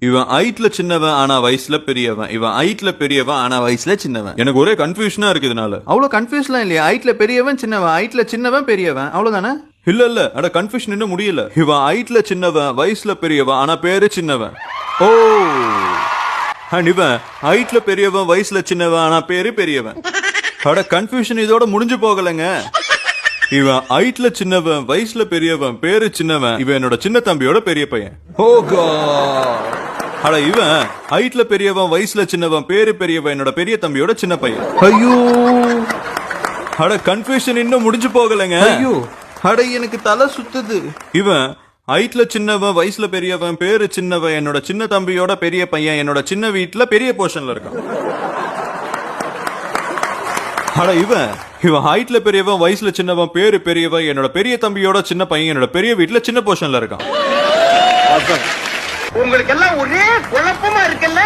இவன் ஹைட்ல சின்னவன் ஆனா வயசுல பெரியவன், இவன் ஹைட்ல பெரியவன் ஆனா வயசுல சின்னவன். எனக்கு ஒரே கன்ஃபியூஷனா இருக்கு இதனால. அவ்வளவு கன்ஃபியூஸ்லாம் இல்லையா? ஹைட்ல பெரியவன் சின்னவன், ஹைட்ல சின்னவன் பெரியவன், அவ்வளவுதானே? இல்ல அட கன்ஃபியூஷன் இன்னும் முடியல. இவன் ஹைட்ல சின்னவன் வயசுல பெரியவன் ஆனா பேரு சின்னவன். ஓ அண்ட் இவன் ஹைட்ல பெரியவன் வயசுல சின்னவன் ஆனா பேரு பெரியவன். அட கன்ஃபியூஷன் இதோட முடிஞ்சு போகலங்க. இவன் ஹைட்ல சின்னவன் வயசுல பெரியவன் பேரு சின்னவன், இவன் என்னோட சின்ன தம்பியோட பெரிய பையன். ஓ காட். அட இவன் ஹைட்ல பெரியவன் வயசுல சின்னவன் பேரு பெரியவன் என்னோட பெரிய தம்பியோட சின்ன பையன். ஐயோ. அட கன்ஃபியூஷன் இன்னும் முடிஞ்சு போகலங்க. ஐயோ. அட எனக்கு தலை சுத்துது. இவன் ஹைட்ல சின்னவன் வயசுல பெரியவன் பேரு சின்னவன் என்னோட சின்ன தம்பியோட பெரிய பையன், என்னோட சின்ன வீட்டுல பெரிய போர்ஷன்ல இருக்கான். அட இவன் ஹைட்ல பெரியவன் வயசுல சின்னவன் பேரு பெரியவன் என்னோட பெரிய தம்பியோட சின்ன பையன், என்னோட பெரிய வீட்டுல சின்ன போர்ஷன்ல இருக்கான். உங்களுக்கு எல்லாம் ஒரே குழப்பமா இருக்குல்ல?